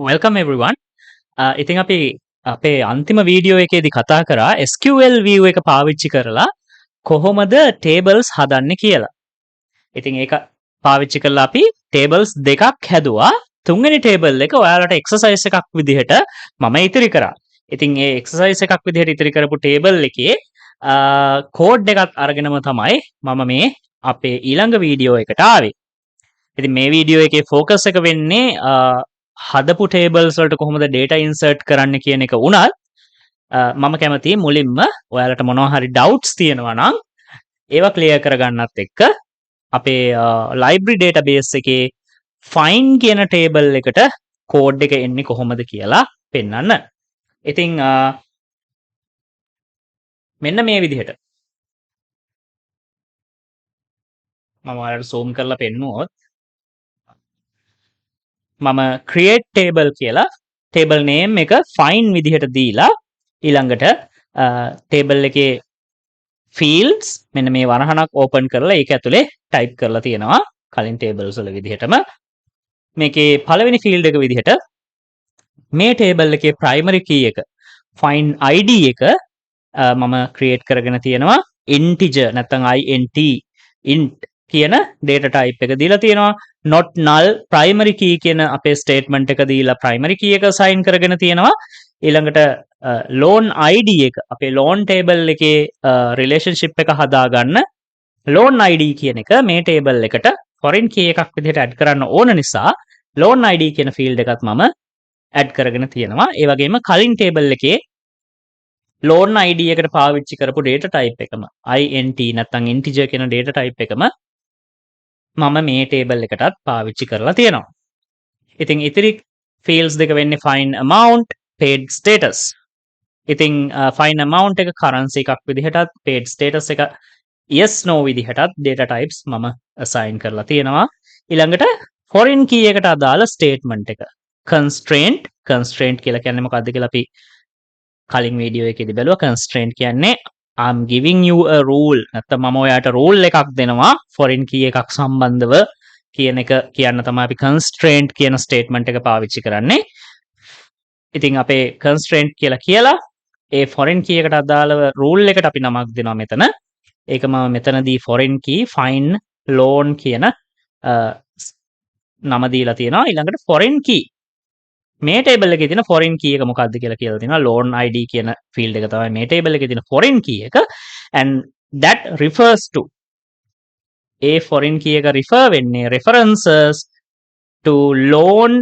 Welcome everyone. ඉතින් අපි අපේ අන්තිම වීඩියෝ එකේදී කතා කරා SQL view එක පාවිච්චි කරලා කොහොමද tables හදන්නේ කියලා. ඉතින් ඒක පාවිච්චි කරලා අපි tables දෙකක් හැදුවා. තුන්වෙනි table එක ඔයාලට exercise එකක් විදිහට මම ඉතිරි කරා. ඉතින් ඒ exercise එකක් විදිහට ඉතිරි කරපු table එකේ code එකත් අරගෙනම තමයි මම මේ අපේ ඊළඟ වීඩියෝ එකට ආවේ. ඉතින් මේ වීඩියෝ එකේ focus එක වෙන්නේ හදපු tables වලට කොහොමද data insert කරන්න කියන එක උනත් මම කැමතියි මුලින්ම ඔයාලට මොනවා හරි doubts තියෙනවා නම් ඒවා clear කරගන්නත් එක්ක අපේ library database එකේ find කියන table එකට code එක එන්නේ කොහොමද කියලා පෙන්වන්න. ඉතින් මෙන්න මේ විදිහට මම ඔයාලට zoom කරලා පෙන්නුවොත් මම create table කියලා table name එක find විදිහට දීලා ඊළඟට table එකේ fields මෙන්න මේ වරහණක් open කරලා ඒක ඇතුලේ type කරලා තියෙනවා කලින් tables වල විදිහටම මේකේ පළවෙනි field එක විදිහට මේ table එකේ primary key එක find id එක මම create කරගෙන තියෙනවා integer නැත්නම් int කියන data type එක දීලා තියෙනවා not null primary key කියන අපේ statement එක දීලා primary key එක assign කරගෙන තියෙනවා ඊළඟට loan id එක අපේ loan table එකේ relationship එක හදාගන්න loan id කියන එක මේ table එකට foreign key එකක් විදිහට add කරන්න ඕන නිසා loan id කියන field එකත් මම add කරගෙන තියෙනවා ඒ වගේම කලින් table එකේ loan id එකට පාවිච්චි කරපු data type එකම int නැත්නම් integer කියන data type එකම මම මේ table එකටත් පාවිච්චි කරලා තියෙනවා. ඉතින් ඉතිරි fields දෙක වෙන්නේ find amount, paid status. ඉතින් find amount එක currency එකක් විදිහටත් paid status එක yes no විදිහටත් data types මම assign කරලා තියෙනවා. ඊළඟට foreign key එකට අදාළ statement එක constraint කියලා කියන්නේ මොකක්ද කියලා අපි කලින් වීඩියෝ එකේදී බැලුවා. constraint කියන්නේ I'm giving you a rule නැත්නම් මම ඔයාට rule එකක් දෙනවා foreign key එකක් සම්බන්ධව කියන එක කියන්න තමයි අපි constraint කියන statement එක පාවිච්චි කරන්නේ. ඉතින් අපේ constraint කියලා ඒ foreign key එකට අදාළව rule එකට අපි නමක් දෙනවා මෙතන. ඒක මම මෙතනදී foreign key find loan කියන නම දීලා තියෙනවා. ඊළඟට foreign key මේ table එකේ තියෙන foreign key එක මොකක්ද කියලා තියෙනවා loan id කියන field එක තමයි මේ table එකේ තියෙන foreign key එක and that refers to a foreign key එක refer වෙන්නේ references to loan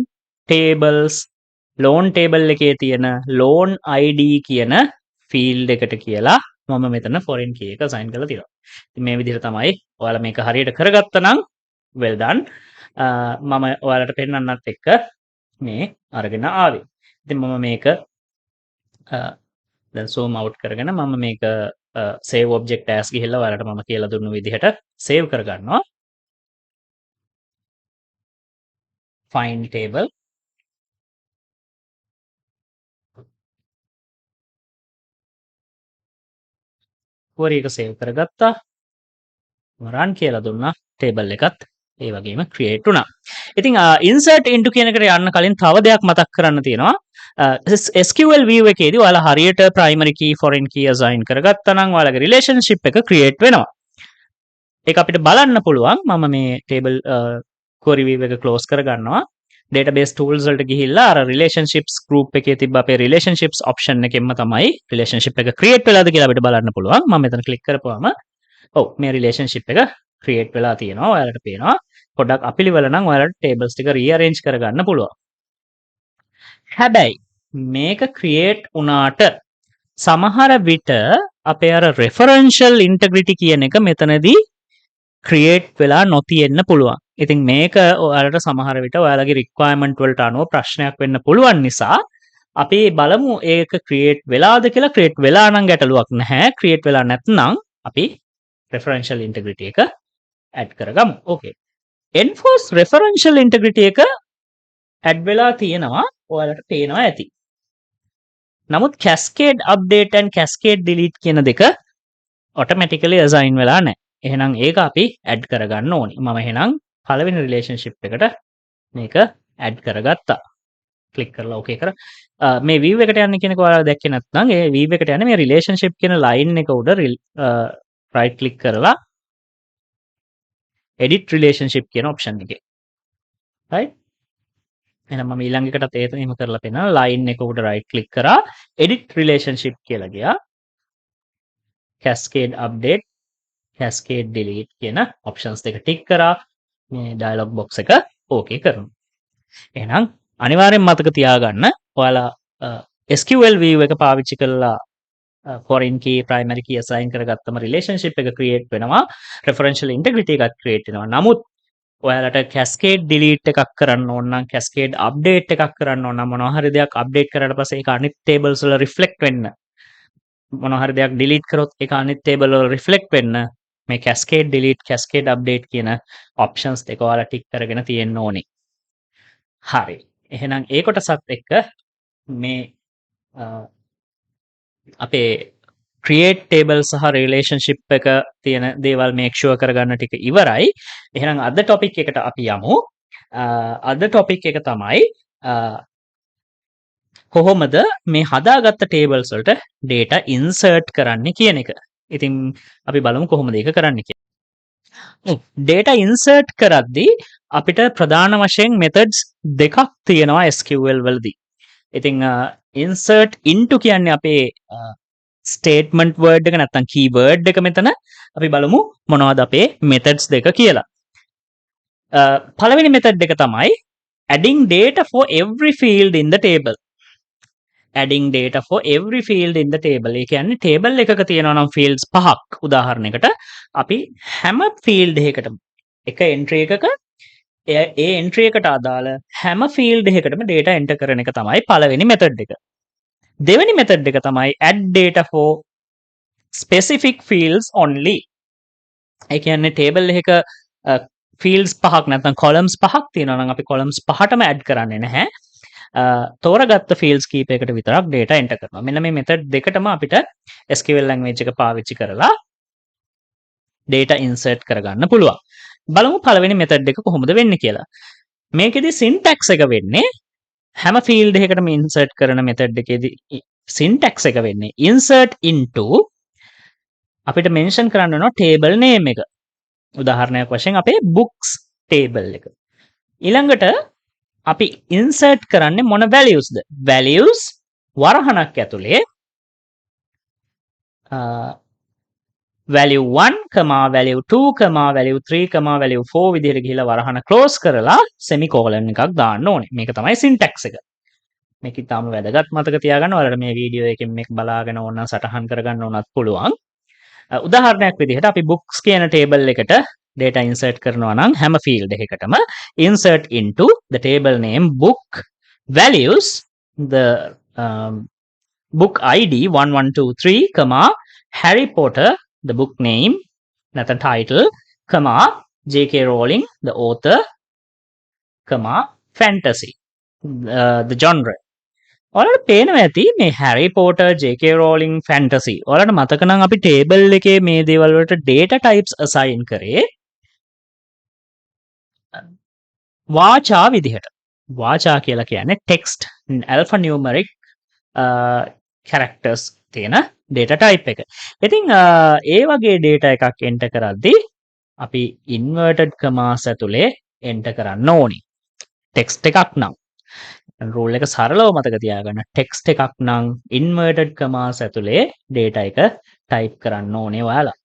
table එකේ තියෙන loan id කියන field එකට කියලා මම මෙතන foreign key එක assign කරලා තියෙනවා. ඉතින් මේ විදිහට තමයි ඔයාලා මේක හරියට කරගත්තා නම් well done. මම ඔයාලට පෙන්නන්නත් එක්ක මේ අරගෙන ආවේ. ඉතින් මම මේක දැන් zoom out කරගෙන මම මේක save object as ගිහිල්ලා ඔයාලට මම කියලා දුන්නු විදිහට save කරගන්නවා. find table query එක save කරගත්තා. run කියලා දුන්නා table එකත් ඒ වගේම create වුණා. ඉතින් insert into කියන එකට යන්න කලින් තව දෙයක් මතක් කරන්න තියෙනවා. SQL view එකේදී ඔයාලා හරියට primary key foreign key assign කරගත්තා නම් ඔයාලගේ relationship එක create වෙනවා. ඒක අපිට බලන්න පුළුවන්. මම මේ table query view එක close කරගන්නවා. database tools වලට ගිහිල්ලා අර relationships group එකේ තිබ්බ අපේ relationships option එකෙන්ම තමයි relationship එක create වෙලාද කියලා අපිට බලන්න පුළුවන්. මම මෙතන click කරපුවාම ඔව් මේ relationship එක create වෙලා තියෙනවා. ඔයාලට පේනවා. පොඩ්ඩක් අපිලිවල නම් ඔයාලට tables ටික rearrange කරගන්න පුළුවන්. හැබැයි මේක create වුණාට සමහර විට අපේ අර referential integrity කියන එක මෙතනදී create වෙලා නොතියෙන්න පුළුවන්. ඉතින් මේක ඔයාලට සමහර විට ඔයාලගේ requirement වලට අනුව ප්‍රශ්නයක් වෙන්න පුළුවන් නිසා අපි බලමු ඒක create වෙලාද කියලා. create වෙලා නම් ගැටලුවක් නැහැ. create වෙලා නැත්නම් අපි referential integrity එක add කරගමු. okay. enforce referential integrity එක add වෙලා තියෙනවා. ඔයාලට පේනවා ඇති. නමුත් cascade update and cascade delete කියන දෙක automatically assign වෙලා නැහැ. එහෙනම් ඒක අපි add කරගන්න ඕනේ. මම එහෙනම් පළවෙනි relationship එකට මේක add කරගත්තා. ක්ලික් කරලා ඕකේ කර මේ view එකට යන්න කියන එක ඔයාලා දැක්කේ නැත්නම් ඒ view එකට යන්න මේ relationship කියන line එක උඩ right click කරලා edit relationship කියන option එකේ right එහෙනම් මම ඊළඟ එකටත් ඒකම එහෙම කරලා පෙන්නනවා line එක උඩ right click කරා edit relationship කියලා ගියා cascade update cascade delete කියන options දෙක ටික් කරා මේ dialog box එක okay කරනවා එහෙනම් අනිවාර්යෙන් මතක තියාගන්න ඔයාලා SQL view එක පාවිච්චි කරලා foreign key primary key assign කරගත්තම relationship එක create වෙනවා referential integrity එකක් create වෙනවා නමුත් ඔයාලට cascade delete එකක් කරන්න ඕන නම් cascade update එකක් කරන්න ඕන නම් මොනවා හරි දෙයක් update කරාට පස්සේ ඒක අනිත් tables වල reflect වෙන්න මොනවා හරි දෙයක් delete කරොත් ඒක අනිත් table වල reflect වෙන්න මේ cascade delete cascade update කියන options දෙක ඔයාලා ටික් කරගෙන තියෙන්න ඕනේ. හරි. එහෙනම් ඒ කොටසත් එක්ක මේ අපේ create table සහ relationship එක තියෙන දේවල් make sure කරගන්න ටික ඉවරයි. එහෙනම් අද topic එකට අපි යමු. අද topic එක තමයි කොහොමද මේ හදාගත්ත tables වලට data insert කරන්න කියන එක. ඉතින් අපි බලමු කොහොමද ඒක කරන්න කියලා. data insert කරද්දී අපිට ප්‍රධාන වශයෙන් methods දෙකක් තියෙනවා SQL වලදී. ඉතින් insert into කියන්නේ අපේ statement word එක නැත්නම් keyword එක මෙතන අපි බලමු මොනවද අපේ methods දෙක කියලා. පළවෙනි method එක තමයි adding data for every field in the table. adding data for every field in the table. ඒ කියන්නේ table එකක තියෙනවා නම් fields පහක් උදාහරණයකට අපි හැම field එකකටම එක entry එකක ඒ entry එකට අදාළ හැම field එකකටම data enter කරන එක තමයි පළවෙනි method එක. දෙවෙනි method එක තමයි add data for specific fields only. ඒ කියන්නේ table එකක fields පහක් නැත්නම් columns පහක් තියෙනවා නම් අපි columns පහටම add කරන්නේ නැහැ. තෝරගත්ත fields කීපයකට විතරක් data enter කරනවා. මෙන්න මේ method දෙකටම අපිට SQL language එක පාවිච්චි කරලා data insert කරගන්න පුළුවන්. බලමු පළවෙනි method එක කොහොමද වෙන්නේ කියලා. මේකෙදි syntax එක වෙන්නේ හැම field එකකටම insert කරන method එකේදී syntax එක වෙන්නේ insert into අපිට mention කරන්න වෙනවා table name එක. උදාහරණයක් වශයෙන් අපේ books table එක. ඊළඟට අපි insert කරන්නේ මොන valuesද? values වරහණක් ඇතුලේ value 1, value 2, value 3, value 4 විදිහට ගිහිලා වරහණ close කරලා semicolon එකක් දාන්න ඕනේ. මේක තමයි syntax එක. මේක ඉතාම වැදගත් මතක තියාගන්න. ඔයාලට මේ වීඩියෝ එකෙන් මේක බලාගෙන ඕන නම් සටහන් කරගන්න උනත් පුළුවන්. උදාහරණයක් විදිහට අපි books කියන table එකට data insert කරනවා නම් හැම field එකකටම insert into the table name book values the book ID 1123, Harry Potter the book name නැත්නම් title, J.K. Rowling the author, fantasy the genre. ඔයාලට පේනවා ඇති මේ Harry Potter, J.K. Rowling, fantasy. ඔයාලට මතක නම් අපි table එකේ මේ දේවල් වලට data types assign කරේ වාචා විදිහට. වාචා කියලා කියන්නේ text alphanumeric characters තියෙන data type එක. ඉතින් ඒ වගේ data එකක් enter කරද්දී අපි inverted commas ඇතුලේ enter කරන්න ඕනි. text එකක් නම් rule එක සරලව මතක තියාගන්න. text එකක් නම් inverted commas ඇතුලේ data එක type කරන්න ඕනේ ඔයාලා.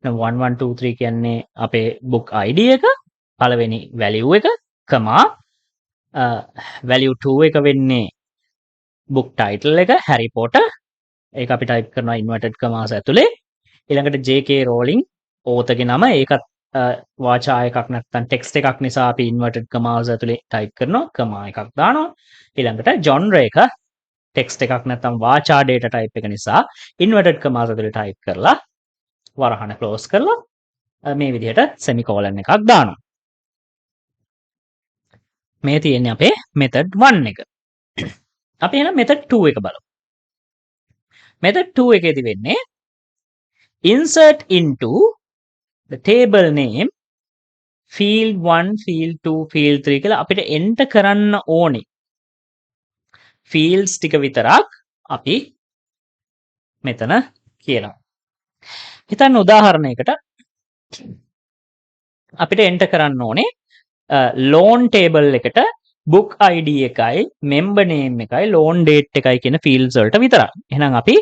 1123 කියන්නේ අපේ book ID එක, පළවෙනි value එක, value 2 එක වෙන්නේ book title එක Harry Potter. ඒක අපි type කරනවා inverted commas ඇතුලේ. ඊළඟට J.K. Rowling author ගේ නම ඒකත් වාචා එකක් නැත්නම් text එකක් නිසා අපි inverted commas ඇතුලේ type කරනවා comma එකක් දානවා. ඊළඟට genre එක text එකක් නැත්නම් වාචා data type එක නිසා inverted commas ඇතුලේ type කරලා වරහණ close කරලා මේ විදිහට semicolon එකක් දානවා. මේ තියෙන්නේ අපේ method 1 එක. අපි එහෙනම් method 2 එක බලමු. method 2 එකේදී වෙන්නේ insert into the table name field 1, field 2, field 3 කියලා අපිට enter කරන්න ඕනේ. ෆීල්ඩ්ස් ටික විතරක් අපි මෙතන කියනවා. හිතන්න උදාහරණයකට අපිට එන්ටර් කරන්න ඕනේ ලෝන් ටේබල් එකට book ID එකයි member name එකයි loan date එකයි කියන fields වලට විතරයි. එහෙනම් අපි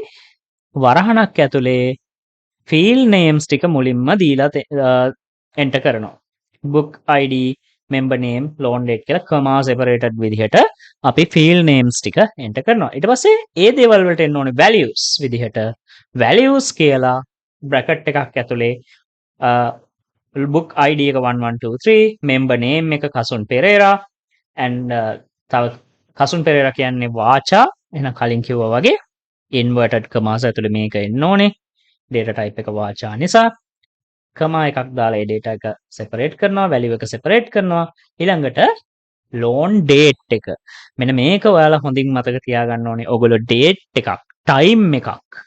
වරහණක් ඇතුලේ field names ටික මුලින්ම දීලා එන්ටර් කරනවා. book ID member name loan date කියලා comma separated විදිහට අපි field names ටික එන්ටර් කරනවා. ඊට පස්සේ ඒ දේවල් වලට එන්න ඕනේ values විදිහට values කියලා bracket එකක් ඇතුලේ book ID එක 1123 member name එක කසුන් පෙරේරා and තව කසුන් පෙරේරා කියන්නේ වාචා එහෙනම් කලින් කිව්වා වගේ inverted commas ඇතුලේ මේක එන්න ඕනේ data type එක වාචා නිසා comma එකක් දාලා ඒ data එක separate කරනවා value එක separate කරනවා ඊළඟට loan date එක මෙන්න මේක ඔයාලා හොඳින් මතක තියාගන්න ඕනේ ඔයගොල්ලෝ date එකක් time එකක්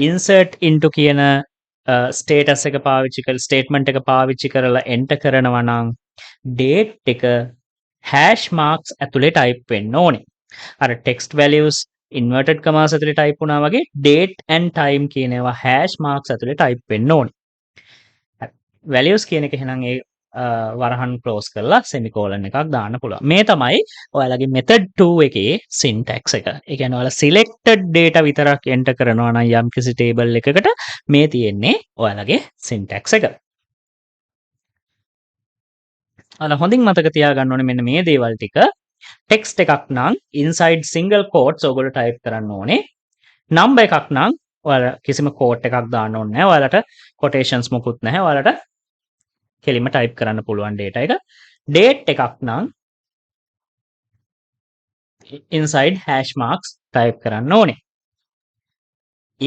insert into කියන ස්ටේටස් එක පාවිච්චි කරලා ස්ටේට්මන්ට් එක පාවිච්චි කරලා එන්ටර් කරනවා නම් date එක hash marks ඇතුලේ type වෙන්න ඕනේ. අර text values inverted commas ඇතුලේ type වුණා වගේ date and time කියන ඒවා hash marks ඇතුලේ type වෙන්න ඕනේ. values කියන එක එහෙනම් ඒ වරහන් close කරලා semicolon එකක් දාන්න පුළුවන්. මේ තමයි ඔයාලගේ method 2 එකේ syntax එක. ඒ කියන්නේ ඔයාලා selected data විතරක් enter කරනවා නම් යම්කිසි table එකකට මේ තියෙන්නේ ඔයාලගේ syntax එක. ඔයාලා හොඳින් මතක තියාගන්න ඕනේ මෙන්න මේ දේවල් ටික. text එකක් නම් inside single quotes ඔයගොල්ලෝ type කරන්න ඕනේ. number එකක් නම් ඔයාලා කිසිම quote එකක් දාන්න ඕනේ නැහැ. ඔයාලට quotations මොකුත් නැහැ. ඔයාලට කෙලින්ම type කරන්න පුළුවන් data එක. date එකක් නම් inside hash marks type කරන්න ඕනේ.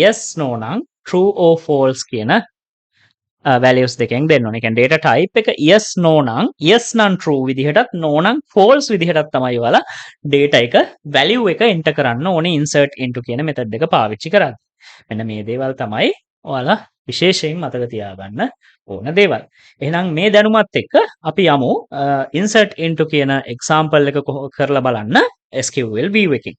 yes no නම් true or false කියන values දෙකෙන් දෙන්න ඕනේ. කියන්නේ data type එක yes no නම් yes නම් true විදිහටත් no නම් false විදිහටත් තමයි ඔයාලා data එක value එක enter කරන්න ඕනේ insert into කියන method එක පාවිච්චි කරද්දී. මෙන්න මේ දේවල් තමයි ඔයාලා විශේෂයෙන් මතක තියාගන්න ඕන දේවල්. එහෙනම් මේ දැනුමත් එක්ක අපි යමු insert into කියන example එක කරලා බලන්න SQL view එකකින්.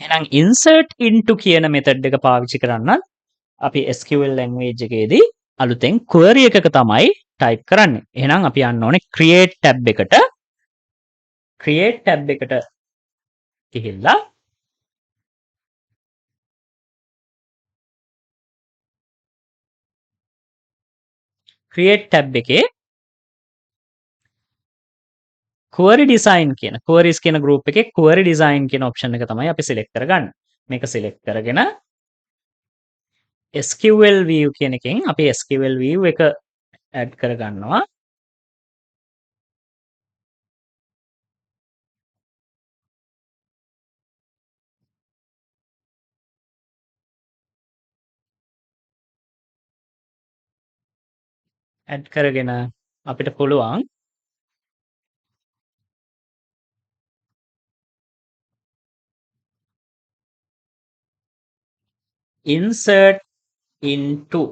එහෙනම් insert into කියන method එක පාවිච්චි කරන්න අපි SQL language එකේදී අලුතෙන් query එකක තමයි type කරන්නේ. එහෙනම් අපි යන්න ඕනේ create tab එකට. create tab එකට ගිහිල්ලා create tab එකේ query design කියන queries කියන group එකේ query design කියන option එක තමයි අපි select කරගන්නේ. මේක select කරගෙන SQL view කියන එකෙන් අපි SQL view එක add කරගන්නවා. add කරගෙන අපිට පුළුවන් insert into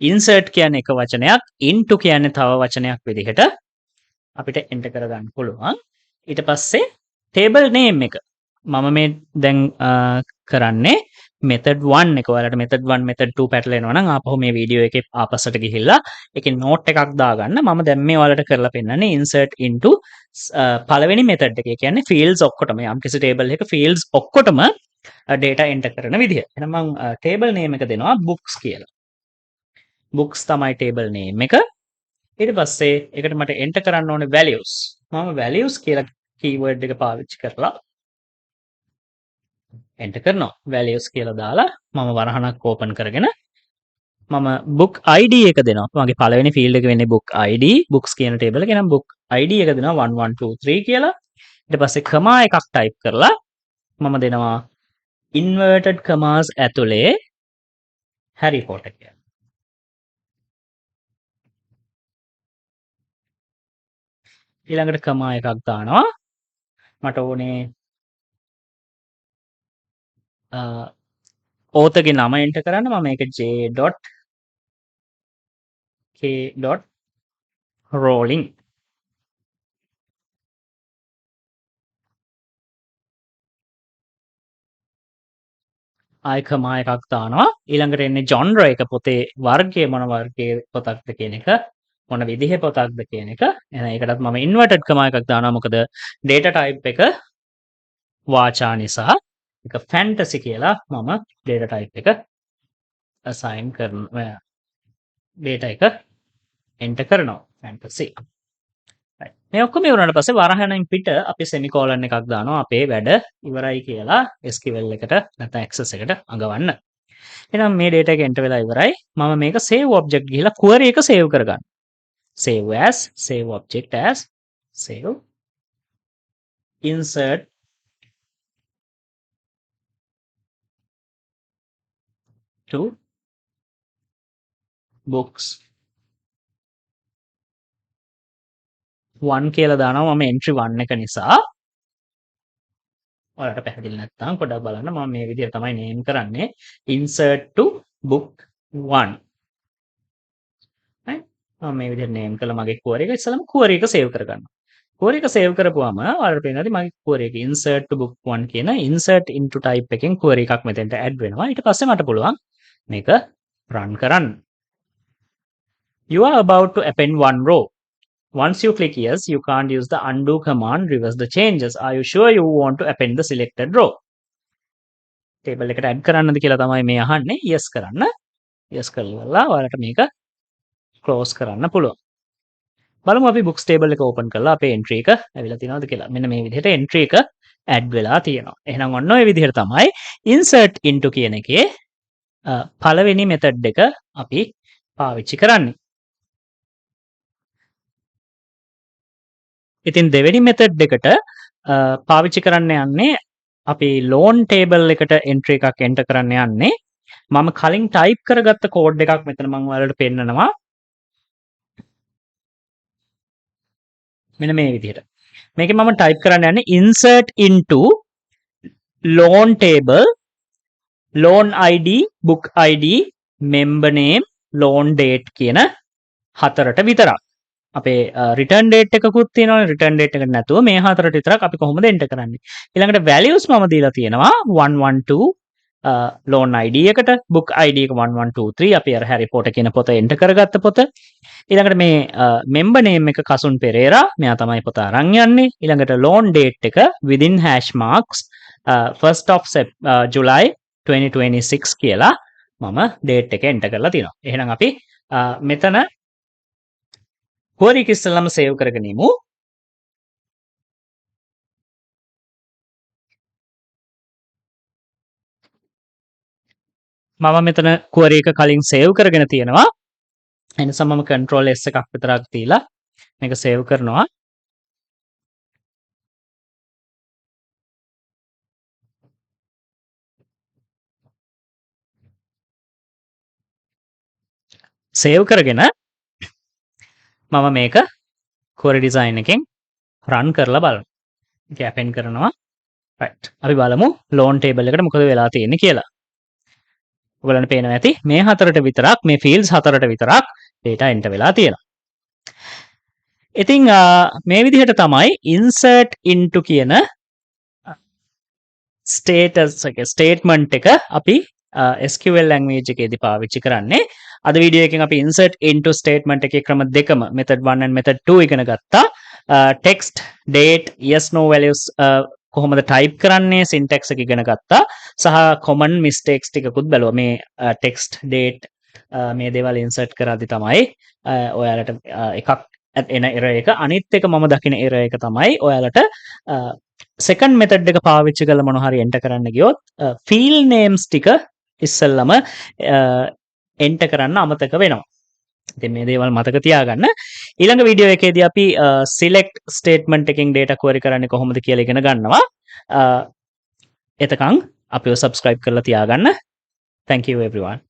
insert කියන්නේ එක වචනයක් into කියන්නේ තව වචනයක් විදිහට අපිට enter කරගන්න පුළුවන්. ඊට පස්සේ table name එක මම මේ දැන් කරන්නේ method 1 එක. ඔයාලට method 1 method 2 පැටලෙනවා නම් ආපහු මේ වීඩියෝ එකේ ආපස්සට ගිහිල්ලා ඒකේ note එකක් දාගන්න. මම දැන් මේ ඔයාලට කරලා පෙන්නන්නේ insert into පළවෙනි method එක. ඒ කියන්නේ fields ඔක්කොටම යම්කිසි table එකක fields ඔක්කොටම data enter කරන විදිහ. එහෙනම් මම table name එක දෙනවා books කියලා. books තමයි table name එක. ඊට පස්සේ ඒකට මට enter කරන්න ඕනේ values. මම values කියලා keyword එක පාවිච්චි කරලා enter කරනවා. values කියලා දාලා මම වරහණක් open කරගෙන මම book ID එක දෙනවා. මගේ පළවෙනි field එක වෙන්නේ book ID. books කියන table එක. එහෙනම් book ID එක දෙනවා 1123 කියලා. ඊට පස්සේ comma එකක් type කරලා මම දෙනවා inverted commas ඇතුලේ Harry Potter කියලා. ඊළඟට comma එකක් දානවා. මට ඕනේ author ගේ නම enter කරන්න. මම මේක j.k. rolling. ආය කමා එකක් දානවා. ඊළඟට එන්නේ genre එක පොතේ වර්ගය මොන වර්ගයේ පොතක්ද කියන එක, මොන විදිහේ පොතක්ද කියන එක. එහෙනම් ඒකටත් මම inverted කමා එකක් දානවා. මොකද data type එක වාචා නිසා ඒක fantasy කියලා මම data type එක assign කරනවා. data එක enter කරනවා fantasy. right. මේ ඔක්කොම ඉවරනට පස්සේ වරහණින් පිට අපි semicolon එකක් දානවා අපේ වැඩ ඉවරයි කියලා SQL එකට නැත්නම් access එකට අඟවන්න. එහෙනම් මේ data එක enter වෙලා ඉවරයි. මම මේක save object ගිහිලා query එක save කරගන්න. save as, save object as, save, insert to books 1 කියලා දානවා මම entry 1 එක නිසා. ඔයාලට පැහැදිලි නැත්නම් පොඩ්ඩක් බලන්න මම මේ විදිහට තමයි name කරන්නේ insert to book 1. right මම මේ විදිහට name කළා මගේ query එක. ඉස්සෙල්ලාම query එක save කරගන්නවා. query එක save කරපුවාම ඔයාලට පේනවා මගේ query එක insert to book 1 කියන insert into type එකෙන් query එකක් මෙතෙන්ට add වෙනවා. ඊට පස්සේ මට පුළුවන් මේක run කරන්න. You are about to append one row. Once you click yes, you can't use the undo command, reverse the changes. Are you sure you want to append the selected row? Table එකට add කරන්නද කියලා තමයි මේ අහන්නේ. Yes කරන්න. Yes කරලා ඔයාලට මේක close කරන්න පුළුවන්. බලමු අපි books table එක open කරලා අපේ entry එක ඇවිල්ලා තියෙනවද කියලා. මෙන්න මේ විදිහට entry එක add වෙලා තියෙනවා. එහෙනම් ඔන්න ඔය විදිහට තමයි insert into කියන එකේ පළවෙනි method එක අපි පාවිච්චි කරන්නේ. ඉතින් දෙවෙනි method එකට පාවිච්චි කරන්න යන්නේ අපි loan table එකට entry එකක් enter කරන්න යන්නේ. මම කලින් type කරගත්ත code එකක් මෙතන මම ඔයාලට පෙන්නනවා. මෙන්න මේ විදිහට. මේකේ මම type කරන්න යන්නේ insert into loan table, loan ID, book ID, member name, loan date කියන හතරට විතරක්. අපේ return date එකකුත් තියෙනවානේ. return date එක නැතුව මේ හතරට විතරක් අපි කොහොමද enter කරන්නේ? ඊළඟට values මම දීලා තියෙනවා 112 loan ID එකට, book ID එක 1123 අපි අර Harry Potter කියන පොත enter කරගත්ත පොත. ඊළඟට මේ member name එක කසුන් පෙරේරා, මෙයා තමයි පොත අරන් යන්නේ. ඊළඟට loan date එක within hash marks 1st of July 2026 කියලා මම date එක enter කරලා තියෙනවා. එහෙනම් අපි මෙතන query එක ඉස්සෙල්ලාම save කරගෙන ඉමු. මම මෙතන query එක කලින් save කරගෙන තියෙනවා. ඒ නිසා මම control S එකක් විතරක් දීලා මේක save කරනවා. save කරගෙන මම මේක query design එකෙන් run කරලා බලමු. ඒක append කරනවා. right. අපි බලමු loan table එකට මොකද වෙලා තියෙන්නේ කියලා. ඔයගලන්ට පේනවා ඇති මේ හතරට විතරක් මේ fields හතරට විතරක් data enter වෙලා තියෙනවා. ඉතින් මේ විදිහට තමයි insert into කියන statement එක අපි SQL language එකේදී පාවිච්චි කරන්නේ. අද වීඩියෝ එකෙන් අපි insert into statement එකේ ක්‍රම දෙකම method 1 and method 2 ඉගෙන ගත්තා. text, date, yes no values කොහොමද type කරන්නේ syntax එක ඉගෙන ගත්තා. සහ common mistakes ටිකකුත් බැලුවා. මේ text, date මේ දේවල් insert කරද්දී තමයි ඔයාලට එකක් එන error එක. අනිත් එක මම දකින error එක තමයි ඔයාලට second method එක පාවිච්චි කරලා මොන හරි enter කරන්න ගියොත් field names ටික ඉස්සෙල්ලම enter කරන්න අමතක වෙනවා. ඉතින් මේ දේවල් මතක තියාගන්න. ඊළඟ වීඩියෝ එකේදී අපි select statement එකකින් data query කරන්නේ කොහොමද කියලා ඉගෙන ගන්නවා. එතකන් අපිව subscribe කරලා තියාගන්න. Thank you everyone.